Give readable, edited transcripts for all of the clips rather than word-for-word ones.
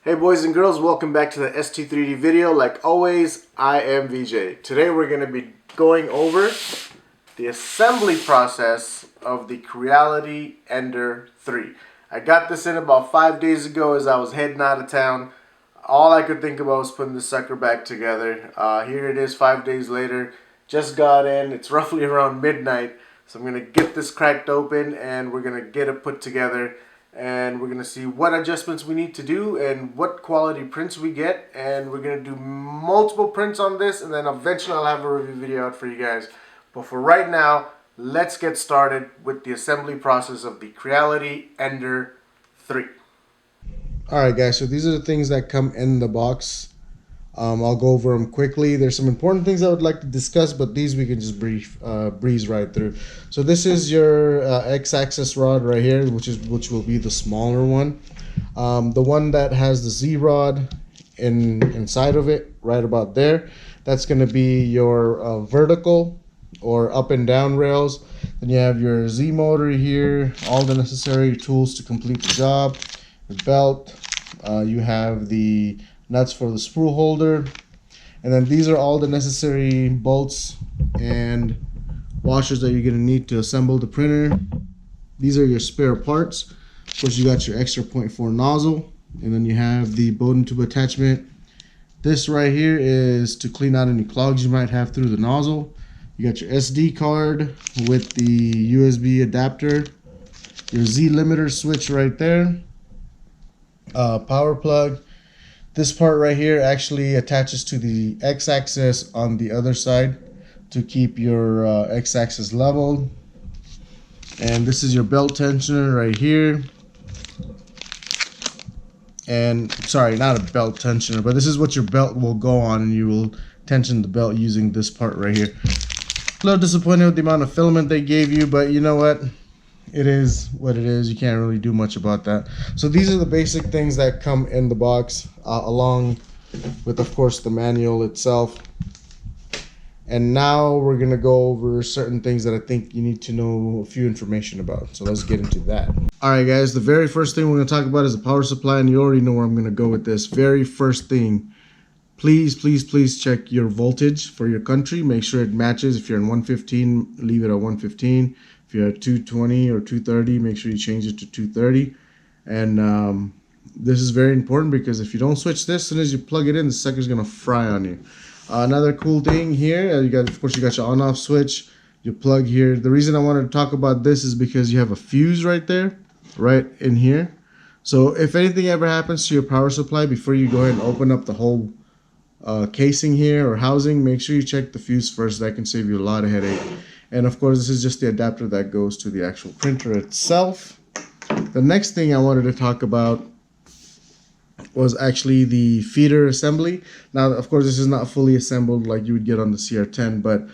Hey boys and girls, welcome back to the ST3D video. Like always, I am VJ. Today we're going to be going over the assembly process of the Creality Ender 3. I got this in about 5 days ago as I was heading out of town. All I could think about was putting this sucker back together. Here it is 5 days later. Just got in. It's roughly around midnight. So I'm going to get this cracked open and we're going to get it put together. And we're going to see what adjustments we need to do and what quality prints we get. And we're going to do multiple prints on this, and then eventually I'll have a review video out for you guys. But for right now, let's get started with the assembly process of the Creality Ender 3. Alright guys, so these are the things that come in the box. I'll go over them quickly. There's some important things I would like to discuss, but these we can just breeze right through. So this is your X-axis rod right here, which will be the smaller one. The one that has the Z rod inside of it, right about there, that's going to be your vertical or up and down rails. Then you have your Z motor here, all the necessary tools to complete the job. The belt, you have the nuts for the spool holder, and then these are all the necessary bolts and washers that you're going to need to assemble the printer. These are your spare parts. Of course, you got your extra 0.4 nozzle, and then you have the Bowden tube attachment. This right here is to clean out any clogs you might have through the nozzle. You got your SD card with the USB adapter, your Z limiter switch right there, power plug. This part right here actually attaches to the X-axis on the other side to keep your X-axis level. And this is your belt tensioner right here. And sorry, not a belt tensioner, but this is what your belt will go on, and you will tension the belt using this part right here. A little disappointed with the amount of filament they gave you, but you know what? It is what it is. You can't really do much about that. So these are the basic things that come in the box, along with, of course, the manual itself. And now we're going to go over certain things that I think you need to know a few information about. So let's get into that. Alright guys, the very first thing we're going to talk about is the power supply, and you already know where I'm going to go with this. Very first thing, please check your voltage for your country. Make sure it matches. If you're in 115, leave it at 115. If you're at 220 or 230, make sure you change it to 230. And this is very important because if you don't switch this, as soon as you plug it in, the sucker's gonna fry on you. Another cool thing here, of course you got your on-off switch, your plug here. The reason I wanted to talk about this is because you have a fuse right there, right in here. So if anything ever happens to your power supply, before you go ahead and open up the whole casing here or housing, make sure you check the fuse first. That can save you a lot of headache. And of course, this is just the adapter that goes to the actual printer itself. The next thing I wanted to talk about was actually the feeder assembly. Now, of course, this is not fully assembled like you would get on the CR10, but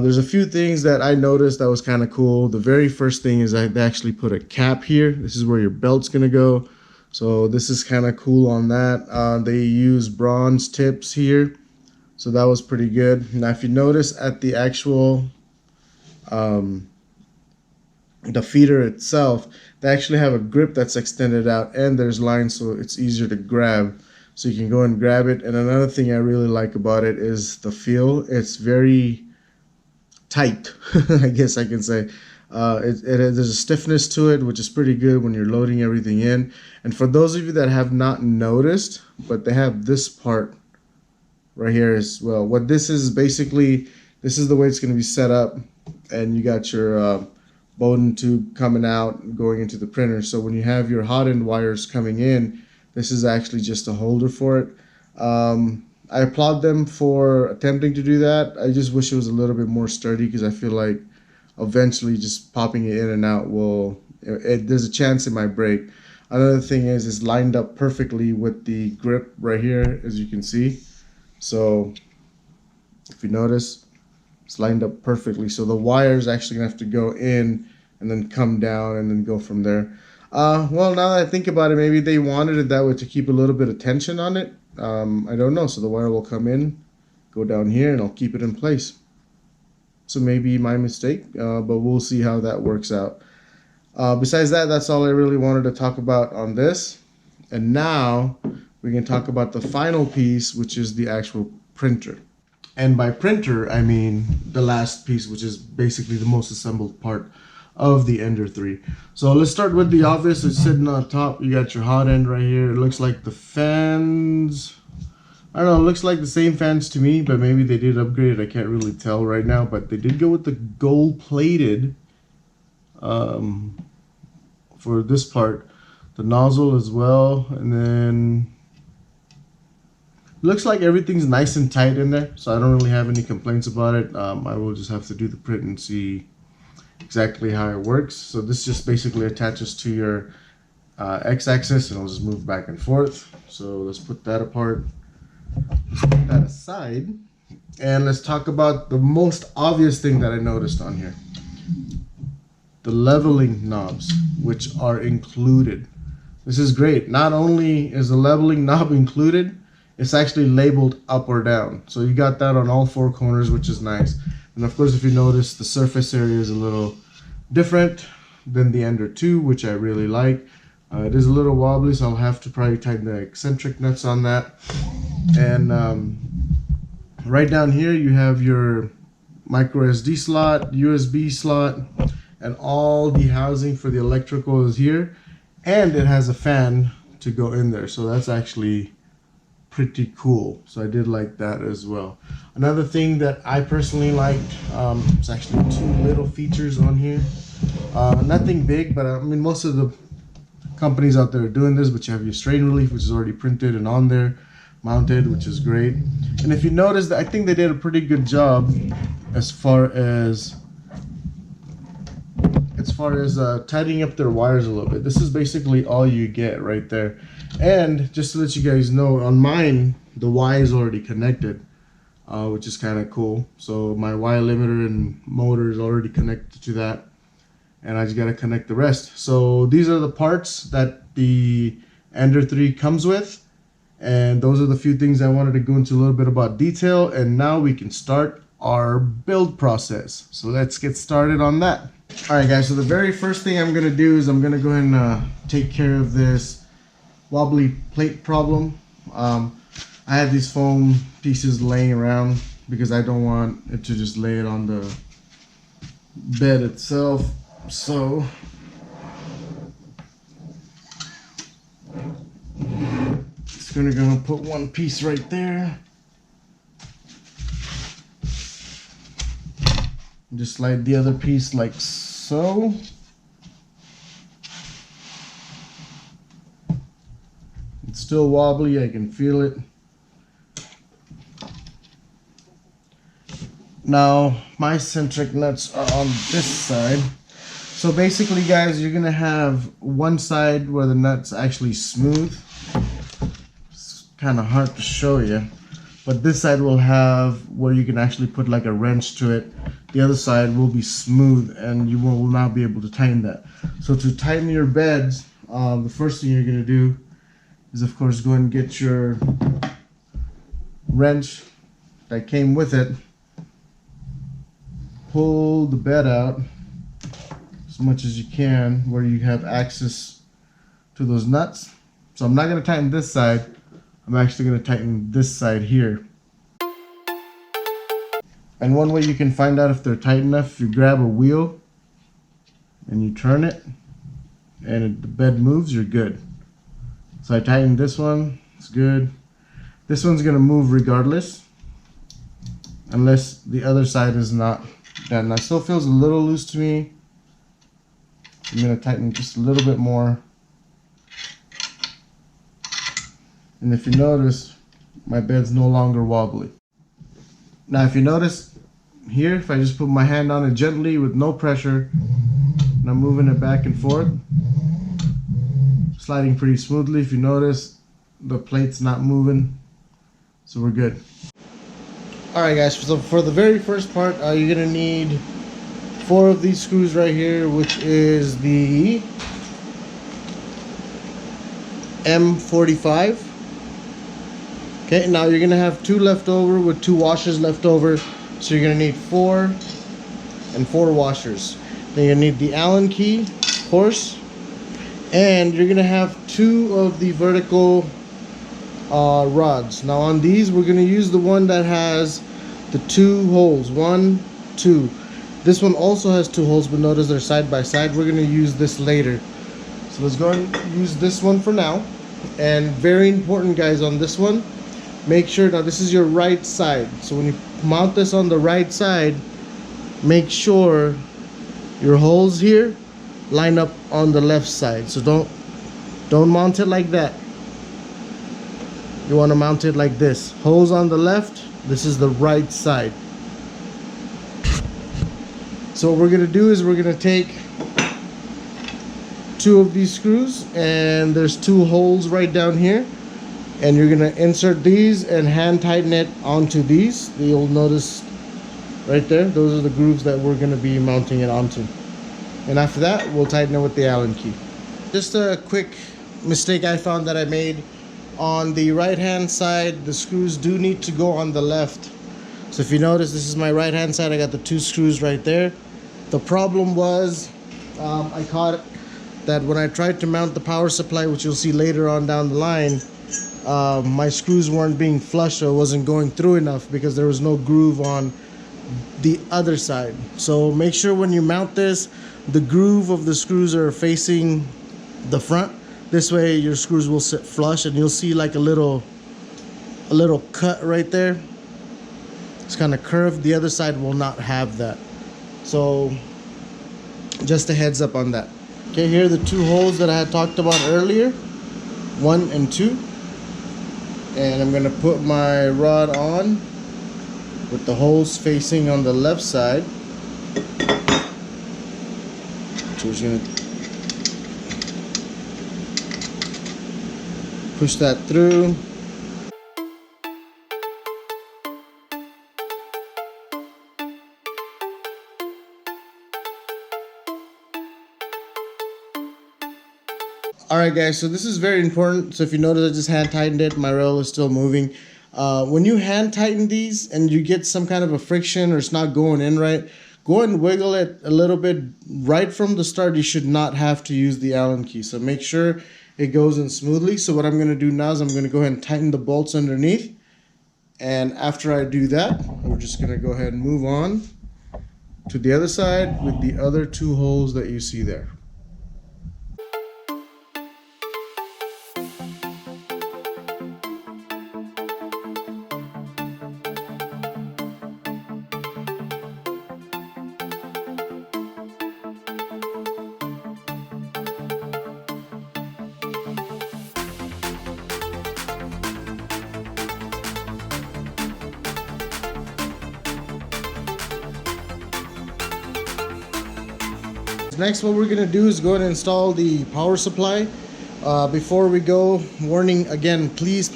there's a few things that I noticed that was kind of cool. The very first thing is they actually put a cap here. This is where your belt's going to go. So this is kind of cool on that. They use bronze tips here. So that was pretty good. Now, if you notice at the actual the feeder itself, they actually have a grip that's extended out, and there's lines so it's easier to grab, so you can go and grab it. And another thing I really like about it is the feel. It's very tight. I guess I can say there's a stiffness to it, which is pretty good when you're loading everything in. And for those of you that have not noticed, but they have this part right here as well. What this is basically, this is the way it's going to be set up. And you got your Bowden tube coming out and going into the printer. So when you have your hot end wires coming in, this is actually just a holder for it. I applaud them for attempting to do that. I just wish it was a little bit more sturdy, because I feel like eventually just popping it in and out there's a chance it might break. Another thing is it's lined up perfectly with the grip right here, as you can see. So if you notice, it's lined up perfectly. So the wire's actually gonna have to go in and then come down and then go from there. Well, now that I think about it, maybe they wanted it that way to keep a little bit of tension on it. I don't know. So the wire will come in, go down here, and I'll keep it in place. So maybe my mistake, but we'll see how that works out. Besides that, that's all I really wanted to talk about on this. And now we can talk about the final piece, which is the actual printer. And by printer, I mean the last piece, which is basically the most assembled part of the Ender 3. So let's start with the obvious. It's sitting on top. You got your hot end right here. It looks like the fans, I don't know, it looks like the same fans to me, but maybe they did upgrade it. I can't really tell right now, but they did go with the gold plated for this part. The nozzle as well, and then looks like everything's nice and tight in there, so I don't really have any complaints about it. I will just have to do the print and see exactly how it works. So this just basically attaches to your x-axis, and it'll just move back and forth. So let's put that apart. Let's put that aside, and let's talk about the most obvious thing that I noticed on here. The leveling knobs, which are included. This is great. Not only is the leveling knob included, it's actually labeled up or down. So you got that on all four corners, which is nice. And of course, if you notice, the surface area is a little different than the Ender 2, which I really like. It is a little wobbly, so I'll have to probably tighten the eccentric nuts on that. And right down here, you have your micro SD slot, USB slot, and all the housing for the electrical is here. And it has a fan to go in there, so that's actually pretty cool. So I did like that as well. Another thing that I personally liked, it's actually two little features on here. Nothing big, but I mean most of the companies out there are doing this, but you have your strain relief, which is already printed and on there, mounted, which is great. And if you notice, that I think they did a pretty good job as far as tidying up their wires a little bit. This is basically all you get right there. And just to let you guys know, on mine, the Y is already connected, which is kind of cool. So my Y limiter and motor is already connected to that, and I just got to connect the rest. So these are the parts that the Ender 3 comes with, and those are the few things I wanted to go into a little bit about detail. And now we can start our build process. So let's get started on that. Alright guys, so the very first thing I'm going to do is I'm going to go ahead and take care of this wobbly plate problem. I had these foam pieces laying around because I don't want it to just lay it on the bed itself. So it's going to go and put one piece right there. Just slide the other piece like so. It's still wobbly, I can feel it. Now my centric nuts are on this side. So basically guys, you're gonna have one side where the nut's actually smooth. It's kind of hard to show you, but this side will have where you can actually put like a wrench to it. The other side will be smooth, and you will not be able to tighten that. So to tighten your beds, the first thing you're going to do is of course go and get your wrench that came with it. Pull the bed out as much as you can where you have access to those nuts. So I'm not going to tighten this side, I'm actually going to tighten this side here. And one way you can find out if they're tight enough, if you grab a wheel and you turn it and the bed moves, you're good. So I tightened this one, it's good. This one's gonna move regardless, unless the other side is not done. That still feels a little loose to me. I'm gonna tighten just a little bit more. And if you notice, my bed's no longer wobbly. Now if you notice here, if I just put my hand on it gently with no pressure, and I'm moving it back and forth, sliding pretty smoothly. If you notice, the plate's not moving, so we're good. Alright guys, so for the very first part, you're going to need 4 of these screws right here, which is the M45. Okay, now you're going to have 2 left over with 2 washers left over. So you're going to need 4 and 4 washers. Then you're going to need the Allen key, of course. And you're going to have 2 of the vertical rods. Now on these, we're going to use the one that has the 2 holes. 1, 2. This one also has 2 holes, but notice they're side by side. We're going to use this later. So let's go and use this one for now. And very important, guys, on this one, make sure, now this is your right side. So when you mount this on the right side, make sure your holes here line up on the left side. So don't mount it like that. You want to mount it like this. Holes on the left, this is the right side. So what we're going to do is we're going to take 2 of these screws, and there's 2 holes right down here, and you're going to insert these and hand tighten it onto these. You'll notice right there, those are the grooves that we're going to be mounting it onto. And after that, we'll tighten it with the Allen key. Just a quick mistake I found that I made. On the right hand side, the screws do need to go on the left. So if you notice, this is my right hand side. I got the 2 screws right there. The problem was I caught that when I tried to mount the power supply, which you'll see later on down the line, my screws weren't being flush, so it wasn't going through enough because there was no groove on the other side. So make sure when you mount this, the groove of the screws are facing the front. This way your screws will sit flush, and you'll see like a little cut right there. It's kind of curved. The other side will not have that. So just a heads up on that. Okay, here are the 2 holes that I had talked about earlier, 1 and 2. And I'm going to put my rod on with the holes facing on the left side. So we're just going to push that through. Alright guys, so this is very important. So if you notice, I just hand tightened it. My rail is still moving. When you hand tighten these and you get some kind of a friction or it's not going in right, go and wiggle it a little bit. Right from the start, you should not have to use the Allen key. So make sure it goes in smoothly. So what I'm going to do now is I'm going to go ahead and tighten the bolts underneath. And after I do that, we're just going to go ahead and move on to the other side with the other 2 holes that you see there. Next, what we're going to do is go ahead and install the power supply. Before we go, warning again, please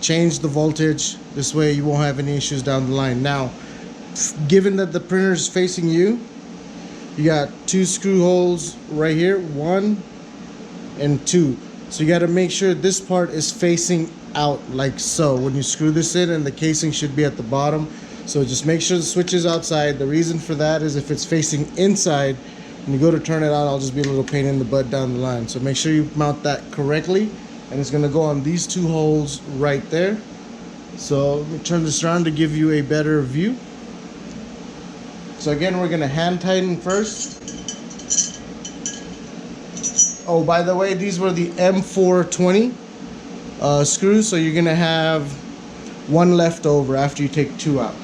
change the voltage. This way you won't have any issues down the line. Now, given that the printer is facing you, you got 2 screw holes right here, 1 and 2. So you got to make sure this part is facing out like so when you screw this in, and the casing should be at the bottom. So just make sure the switch is outside. The reason for that is if it's facing inside, when you go to turn it on, I'll just be a little pain in the butt down the line. So make sure you mount that correctly, and it's going to go on these 2 holes right there. So let me turn this around to give you a better view. So again, we're going to hand tighten first. Oh, by the way, these were the M420 screws, so you're going to have 1 left over after you take 2 out.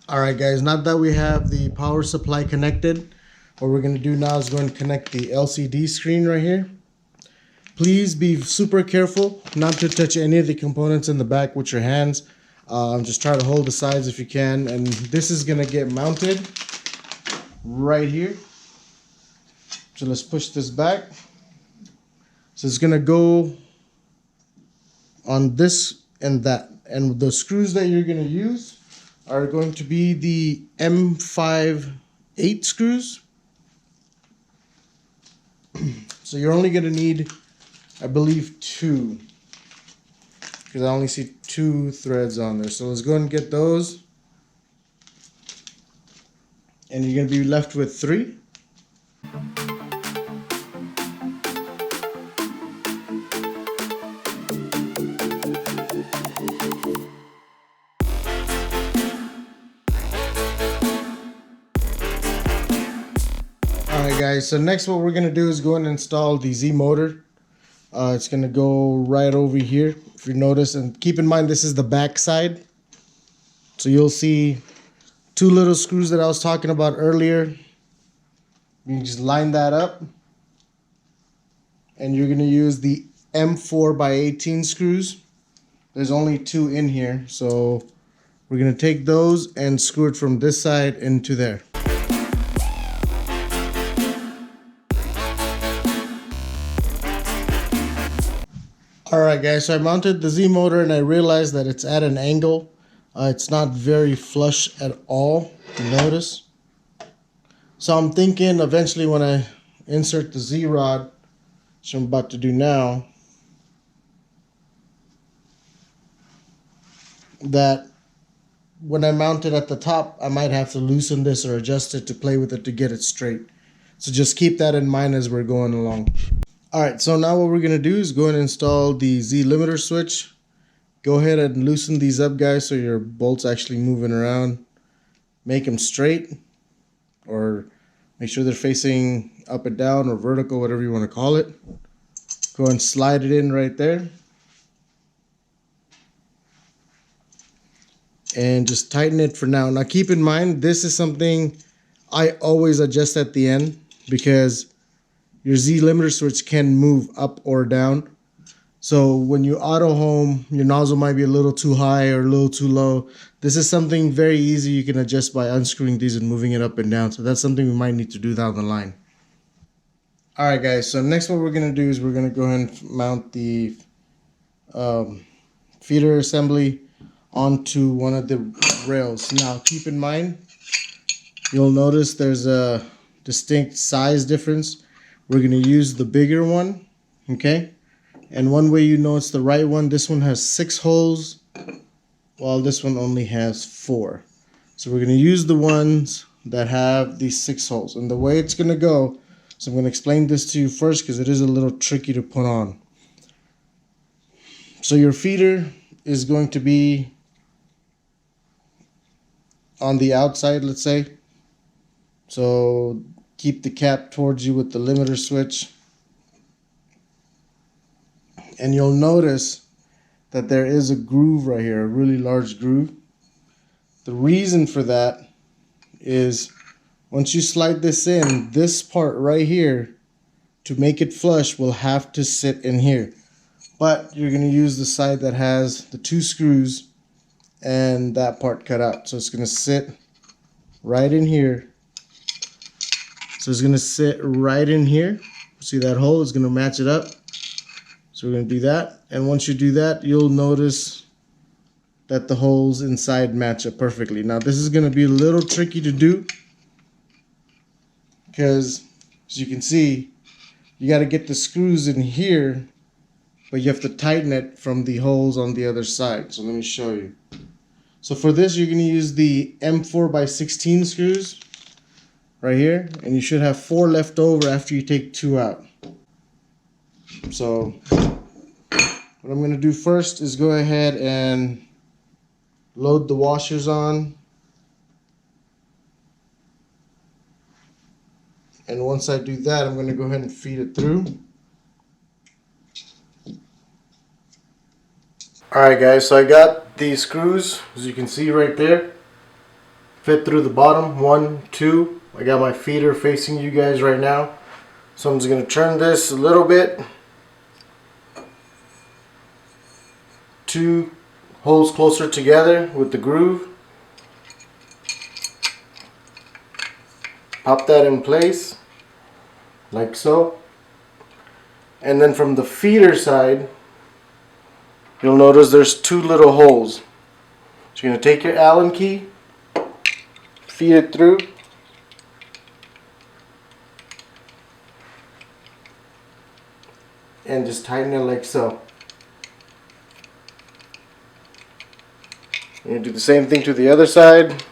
Alright guys, now that we have the power supply connected, what we're going to do now is go and connect the LCD screen right here. Please be super careful not to touch any of the components in the back with your hands. Just try to hold the sides if you can, and this is going to get mounted right here. So let's push this back. So it's going to go on this and that, and the screws that you're going to use are going to be the M5/8 screws. So you're only going to need, I believe, 2, because I only see 2 threads on there. So let's go ahead and get those. and you're going to be left with 3. Alright guys, so next what we're going to do is go and install the Z motor. It's going to go right over here, if you notice, and keep in mind this is the back side. So you'll see 2 little screws that I was talking about earlier. You can just line that up, and you're going to use the M4 by 18 screws. There's only 2 in here, so we're going to take those and screw it from this side into there. Alright guys, so I mounted the Z motor and I realized that it's at an angle. It's not very flush at all, you notice. So I'm thinking eventually when I insert the Z rod, which I'm about to do now, that when I mount it at the top, I might have to loosen this or adjust it to play with it to get it straight. So just keep that in mind as we're going along. Alright, so now what we're going to do is go and install the Z limiter switch. Go ahead and loosen these up, guys, so your bolts actually moving around. Make them straight, or make sure they're facing up and down or vertical, whatever you want to call it. Go and slide it in right there. And just tighten it for now. Now keep in mind, this is something I always adjust at the end, because your Z limiter switch can move up or down. So when you auto home, your nozzle might be a little too high or a little too low. This is something very easy you can adjust by unscrewing these and moving it up and down. So that's something we might need to do down the line. Alright guys, so next what we're going to do is we're going to go ahead and mount the feeder assembly onto one of the rails. Now keep in mind, you'll notice there's a distinct size difference. We're going to use the bigger one, okay? And one way you know it's the right one, this one has 6 holes, while this one only has 4. So we're going to use the ones that have these 6 holes. And the way it's going to go, so I'm going to explain this to you first because it is a little tricky to put on. So your feeder is going to be on the outside, let's say. So keep the cap towards you with the limiter switch. And you'll notice that there is a groove right here, a really large groove. The reason for that is once you slide this in, this part right here, to make it flush, will have to sit in here. But you're going to use the side that has the 2 screws and that part cut out. So it's going to sit right in here. So it's going to sit right in here. See that hole? It's going to match it up. So we're going to do that. And once you do that, you'll notice that the holes inside match up perfectly. Now this is going to be a little tricky to do because, as you can see, you got to get the screws in here, but you have to tighten it from the holes on the other side. So let me show you. So for this, you're going to use the M4 by 16 screws right here, and you should have 4 left over after you take 2 out. So what I'm going to do first is go ahead and load the washers on. And once I do that, I'm going to go ahead and feed it through. Alright guys, so I got these screws, as you can see right there, fit through the bottom, 1, 2. I got my feeder facing you guys right now. So I'm just going to turn this a little bit. 2 holes closer together with the groove. Pop that in place, like so. And then from the feeder side, you'll notice there's 2 little holes. So you're going to take your Allen key, feed it through. And just tighten it like so. And do the same thing to the other side.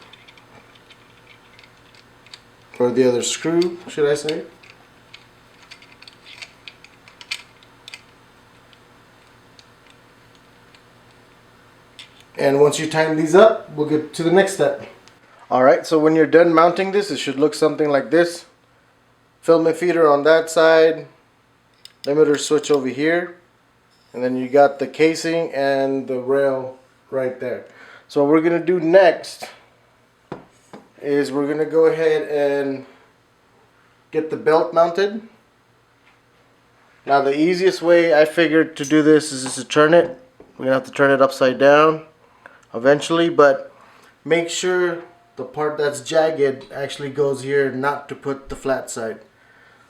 or the other screw, should I say. And once you tighten these up, we'll get to the next step. Alright, so when you're done mounting this, it should look something like this. Filament feeder on that side, limiter switch over here, and then you got the casing and the rail right there. So what we're going to do next is we're going to go ahead and get the belt mounted. Now the easiest way I figured to do this is just to turn it. We're going to have to turn it upside down eventually, but make sure the part that's jagged actually goes here, not to put the flat side.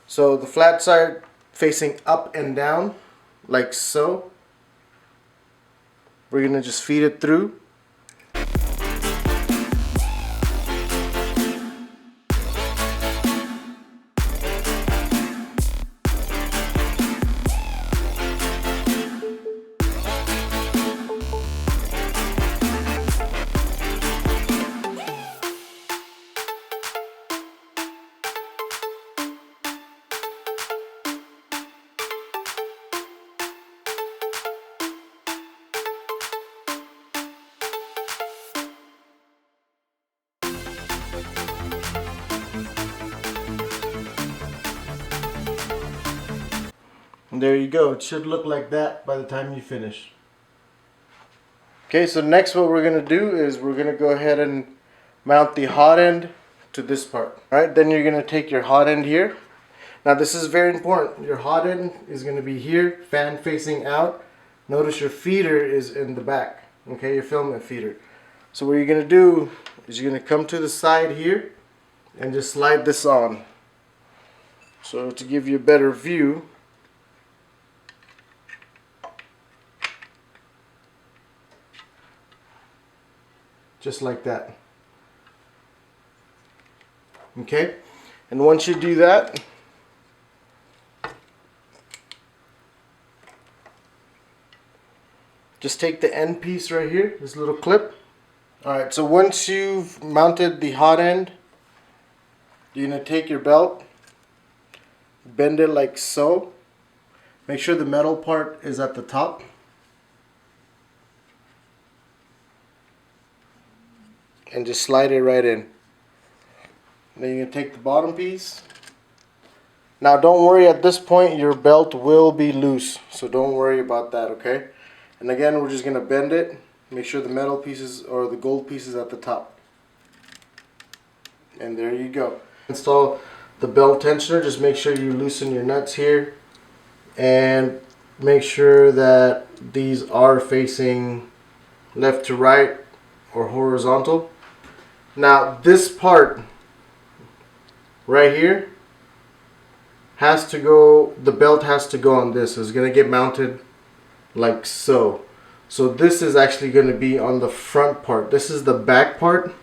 So the flat side facing up and down like so. We're gonna just feed it through. And there you go. It should look like that by the time you finish. Okay, so next what we're going to do is we're going to go ahead and mount the hot end to this part. Alright, then you're going to take your hot end here. Now this is very important. Your hot end is going to be here, fan facing out. Notice your feeder is in the back. Okay, your filament feeder. So what you're going to do is you're going to come to the side here and just slide this on. So to give you a better view, just like that. Okay, and once you do that, just take the end piece right here, this little clip. Alright, so once you've mounted the hot end, you're going to take your belt, bend it like so. Make sure the metal part is at the top. And just slide it right in. Then you're going to take the bottom piece. Now don't worry, at this point your belt will be loose, so don't worry about that, okay? And again, we're just going to bend it. Make sure the metal pieces or the gold pieces at the top. And there you go. Install the belt tensioner. Just make sure you loosen your nuts here. And make sure that these are facing left to right or horizontal. Now this part right here has to go, the belt has to go on this. It's going to get mounted like so. So this is actually going to be on the front part. This is the back part.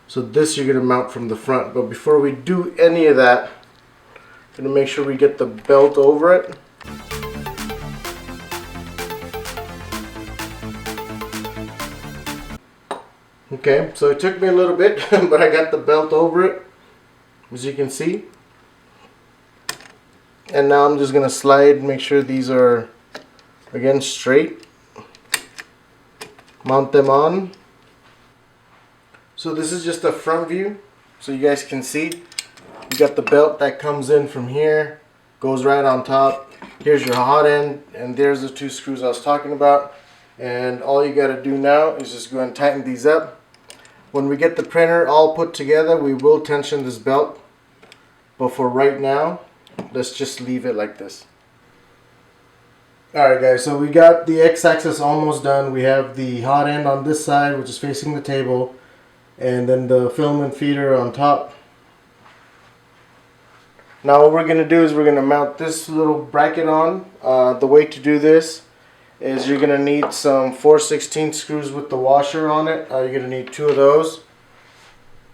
So this you're going to mount from the front. But before we do any of that, I'm going to make sure we get the belt over it. Okay, so it took me a little bit, but I got the belt over it, as you can see. And now I'm just going to slide, make sure these are, again, straight. Mount them on. So this is just a front view, so you guys can see. You got the belt that comes in from here, goes right on top. Here's your hot end, and there's the two screws I was talking about. And all you got to do now is just go and tighten these up. When we get the printer all put together, we will tension this belt. But for right now, let's just leave it like this. Alright guys, so we got the x-axis almost done. We have the hot end on this side, which is facing the table, and then the filament feeder on top. Now what we're going to do is we're going to mount this little bracket on. The way to do this is you're going to need some 4/16 screws with the washer on it. You're going to need 2 of those.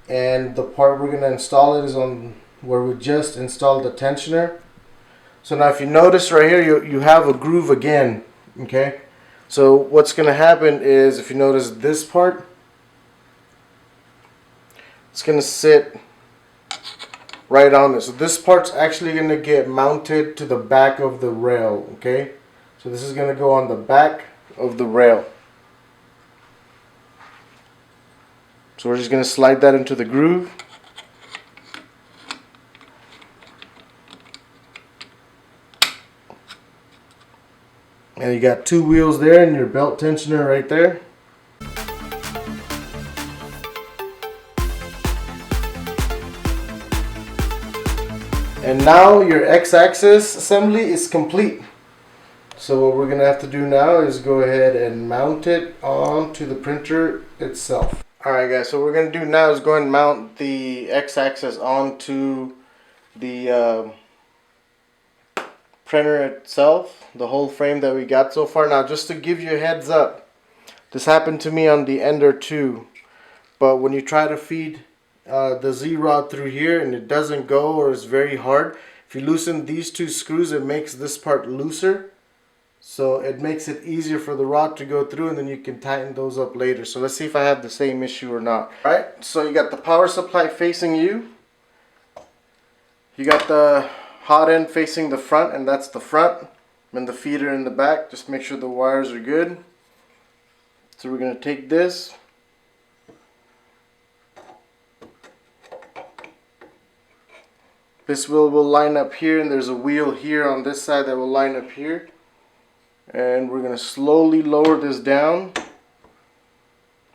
And the part we're going to install it is on where we just installed the tensioner. So now if you notice right here, you have a groove again, okay? So what's going to happen is, if you notice this part, it's going to sit right on this. So this part's actually going to get mounted to the back of the rail, okay? So this is going to go on the back of the rail. So we're just going to slide that into the groove. And you got 2 wheels there and your belt tensioner right there. And now your X-axis assembly is complete. So what we're going to have to do now is go ahead and mount it onto the printer itself. Alright guys, so what we're going to do now is go ahead and mount the X-axis onto the printer itself, the whole frame that we got so far. Now just to give you a heads up, this happened to me on the Ender 2, but when you try to feed the Z-rod through here and it doesn't go, or it's very hard, if you loosen these 2 screws, it makes this part looser. So it makes it easier for the rod to go through, and then you can tighten those up later. So let's see if I have the same issue or not. Alright, so you got the power supply facing you. You got the hot end facing the front, and that's the front. And the feeder in the back. Just make sure the wires are good. So we're going to take this. This wheel will line up here, and there's a wheel here on this side that will line up here. And we're going to slowly lower this down,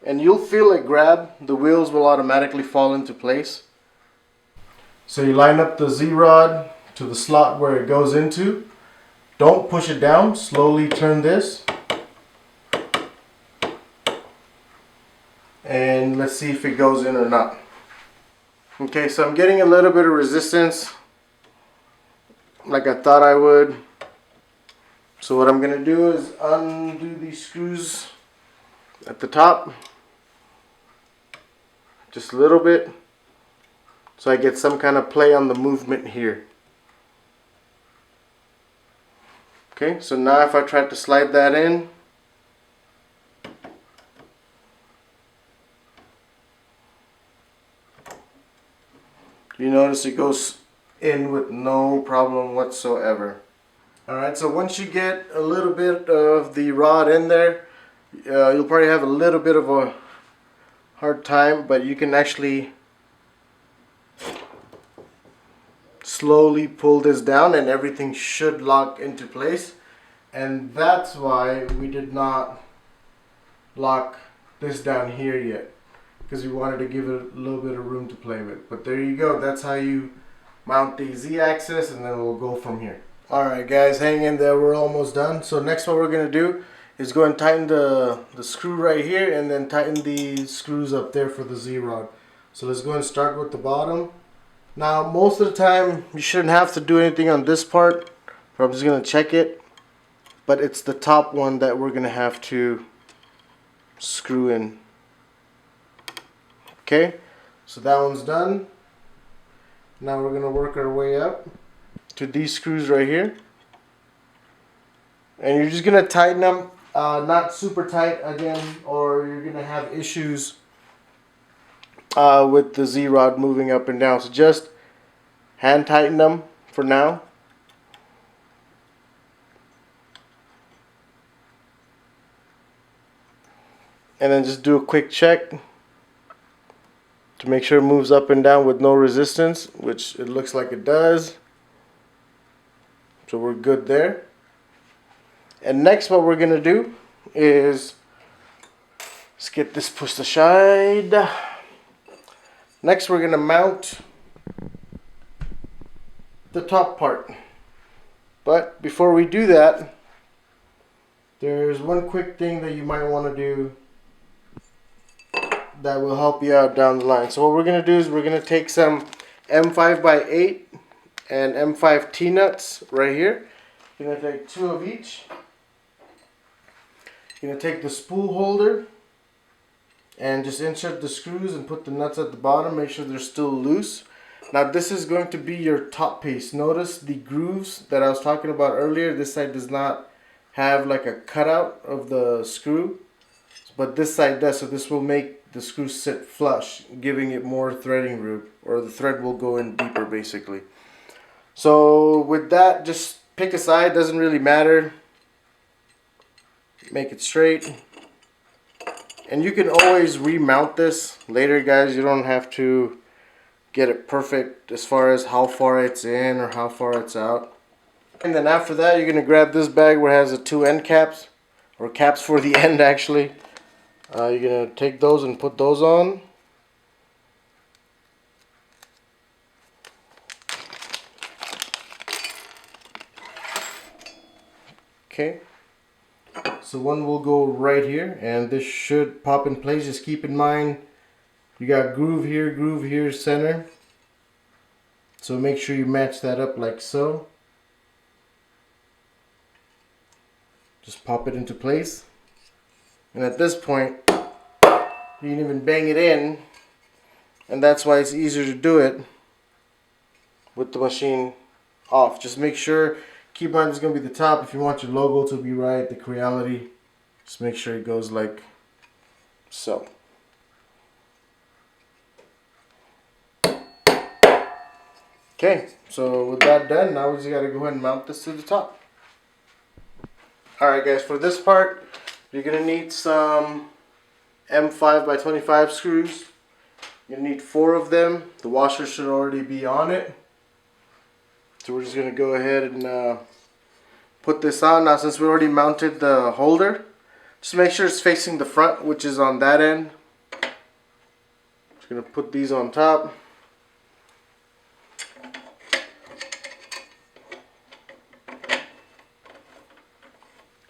and you'll feel it grab. The wheels will automatically fall into place. So you line up the Z-rod to the slot where it goes into. Don't push it down. Slowly turn this, and let's see if it goes in or not. Okay, so I'm getting a little bit of resistance like I thought I would. So what I'm going to do is undo these screws at the top, just a little bit, so I get some kind of play on the movement here. Okay, so now if I try to slide that in, you notice it goes in with no problem whatsoever. Alright, so once you get a little bit of the rod in there, you'll probably have a little bit of a hard time, but you can actually slowly pull this down and everything should lock into place. And that's why we did not lock this down here yet, because we wanted to give it a little bit of room to play with. But there you go, that's how you mount the Z-axis, and then we'll go from here. Alright guys, hang in there, we're almost done. So next what we're going to do is go and tighten the screw right here, and then tighten the screws up there for the Z-rod. So let's go and start with the bottom. Now most of the time you shouldn't have to do anything on this part, but I'm just going to check it. But it's the top one that we're going to have to screw in. Okay, so that one's done. Now we're going to work our way up to these screws right here, and you're just going to tighten them, not super tight again, or you're going to have issues with the Z-rod moving up and down. So just hand tighten them for now. And then just do a quick check to make sure it moves up and down with no resistance, which it looks like it does. So we're good there. And next what we're going to do is, let's get this pushed aside. Next we're going to mount the top part. But before we do that, there's one quick thing that you might want to do that will help you out down the line. So what we're going to do is we're going to take some M5x8 and M5 T-nuts right here. You're going to take 2 of each. You're going to take the spool holder and just insert the screws and put the nuts at the bottom. Make sure they're still loose. Now this is going to be your top piece. Notice the grooves that I was talking about earlier. This side does not have like a cutout of the screw, but this side does. So this will make the screws sit flush, giving it more threading room, or the thread will go in deeper basically. So with that, just pick a side, doesn't really matter. Make it straight. And you can always remount this later, guys. You don't have to get it perfect as far as how far it's in or how far it's out. And then after that, you're going to grab this bag where it has the 2 end caps, or caps for the end actually. You're going to take those and put those on. Okay. So one will go right here, and this should pop in place. Just keep in mind, you got groove here, center. So make sure you match that up like so. Just pop it into place. And at this point, you can even bang it in. And that's why it's easier to do it with the machine off. Just make sure, keep in mind it's going to be the top. If you want your logo to be right, the Creality, just make sure it goes like so. Okay, so with that done, now we just got to go ahead and mount this to the top. Alright guys, for this part, you're going to need some M5x25 screws. You're going to need 4 of them. The washer should already be on it. So we're just going to go ahead and put this on. Now since we already mounted the holder, just make sure it's facing the front, which is on that end. Just going to put these on top.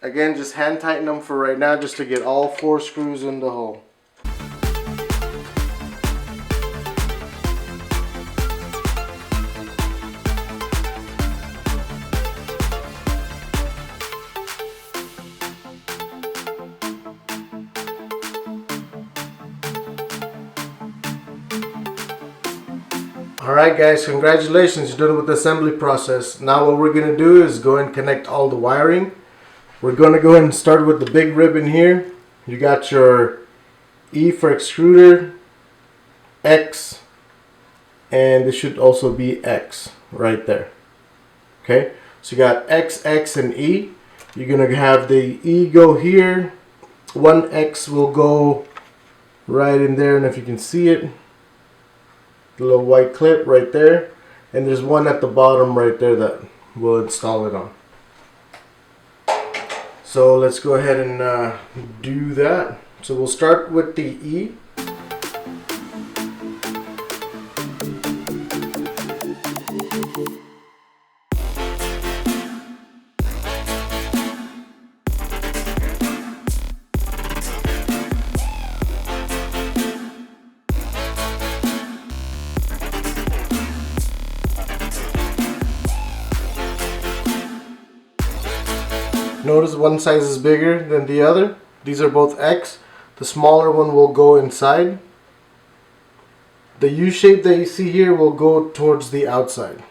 Again, just hand tighten them for right now just to get all 4 screws in the hole. Alright guys, congratulations, you're done with the assembly process. Now what we're going to do is go and connect all the wiring. We're going to go ahead and start with the big ribbon here. You got your E for extruder, X, and this should also be X right there. Okay, so you got X, X, and E. You're going to have the E go here. One X will go right in there, and if you can see it, the little white clip right there. And there's one at the bottom right there that we'll install it on. So let's go ahead and do that. So we'll start with the E. Notice one size is bigger than the other. These are both X. The smaller one will go inside. The U shape that you see here will go towards the outside.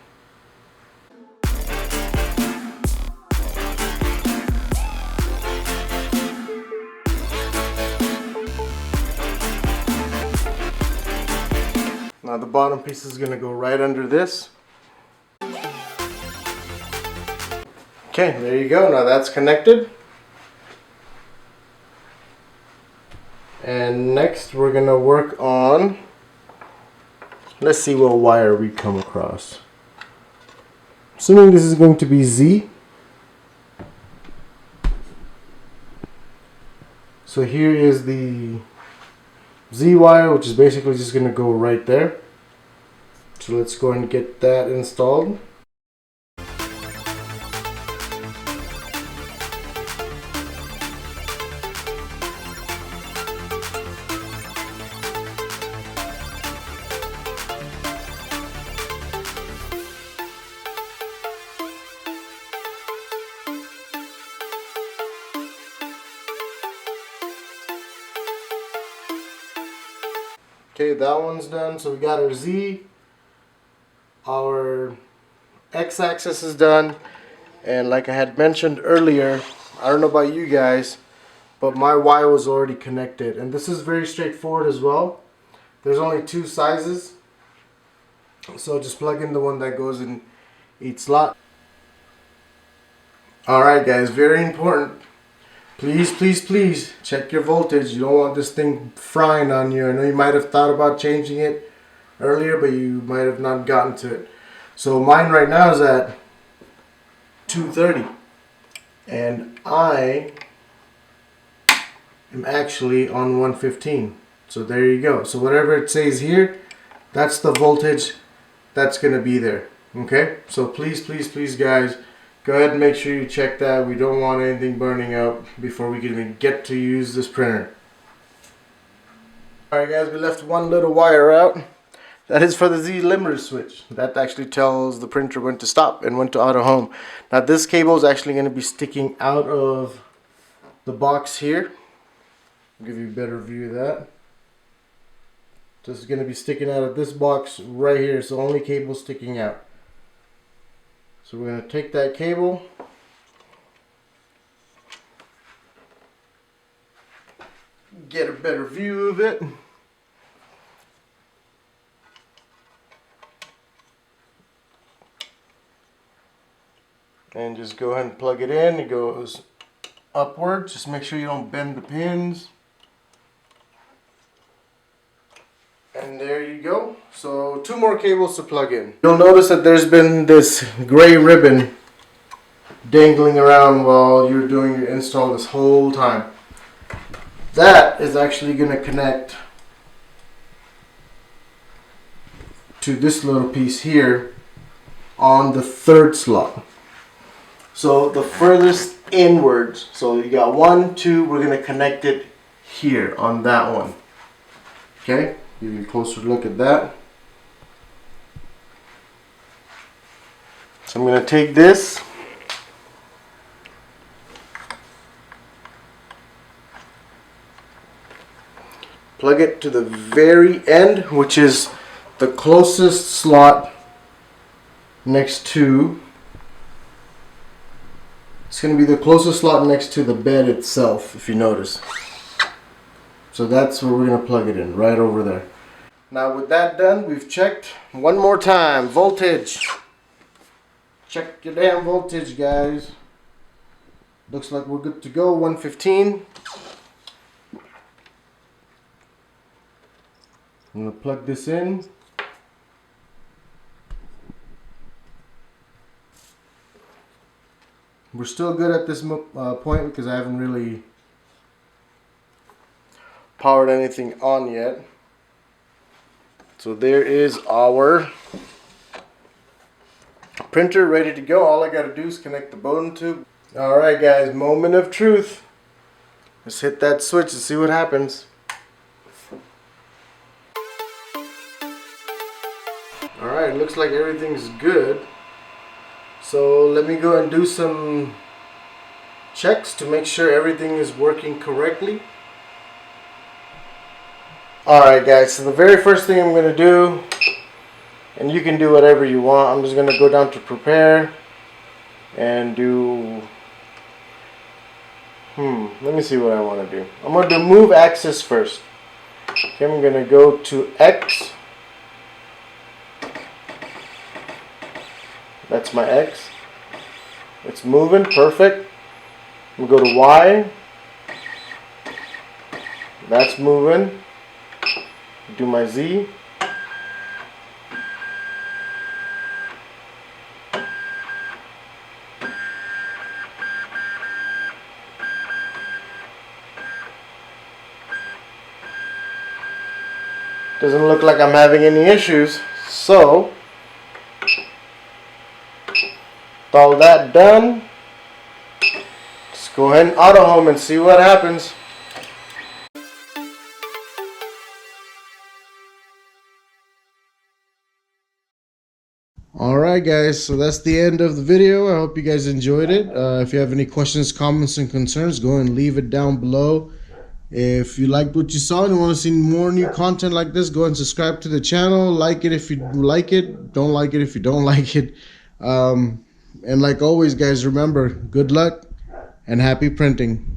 Now the bottom piece is going to go right under this. Okay, there you go. Now that's connected. And next we're going to work on, let's see what wire we come across. Assuming this is going to be Z. So here is the Z wire, which is basically just going to go right there. So let's go and get that installed. Okay, that one's done. So we got our Z, our X-axis is done, and like I had mentioned earlier, I don't know about you guys, but my wire was already connected. And this is very straightforward as well. There's only 2 sizes, so just plug in the one that goes in each slot. Alright guys, very important. Please, please, please check your voltage. You don't want this thing frying on you. I know you might have thought about changing it earlier, but you might have not gotten to it. So mine right now is at 230, and I am actually on 115. So there you go. So whatever it says here, that's the voltage that's going to be there. Okay, so please, please, please guys, go ahead and make sure you check that. We don't want anything burning up before we can even get to use this printer. Alright guys, we left one little wire out. That is for the Z limiter switch. That actually tells the printer when to stop and when to auto home. Now this cable is actually going to be sticking out of the box here. I'll give you a better view of that. This is going to be sticking out of this box right here. So only cable sticking out. So we're going to take that cable, get a better view of it. And just go ahead and plug it in. It goes upward. Just make sure you don't bend the pins. And there you go. So 2 more cables to plug in. You'll notice that there's been this gray ribbon dangling around while you're doing your install this whole time. That is actually going to connect to this little piece here on the 3rd slot. So the furthest inwards. So you got 1, 2, we're going to connect it here on that one. Okay? Give you a closer look at that. So I'm going to take this, plug it to the very end, which is the closest slot next to, it's going to be the closest slot next to the bed itself, if you notice. So that's where we're going to plug it in, right over there. Now with that done, we've checked one more time. Voltage. Check your damn voltage, guys. Looks like we're good to go, 115. I'm going to plug this in. We're still good at this point because I haven't really powered anything on yet. So there is our printer ready to go. All I got to do is connect the bottom tube. Alright guys, moment of truth. Let's hit that switch and see what happens. Alright, looks like everything's good. So let me go and do some checks to make sure everything is working correctly. Alright guys, so the very first thing I'm going to do, and you can do whatever you want, I'm just going to go down to prepare and do, let me see what I want to do. I'm going to do move axis first. Okay, I'm going to go to X. That's my X. It's moving, perfect. I'm going to go to Y. That's moving. Do my Z. Doesn't look like I'm having any issues. So, with all that done, let's go ahead and auto home and see what happens. Alright guys, so that's the end of the video. I hope you guys enjoyed it. If you have any questions, comments, and concerns, go and leave it down below. If you liked what you saw and you want to see more new content like this, go and subscribe to the channel. Like it if you like it. Don't like it if you don't like it. And like always guys, remember, good luck and happy printing.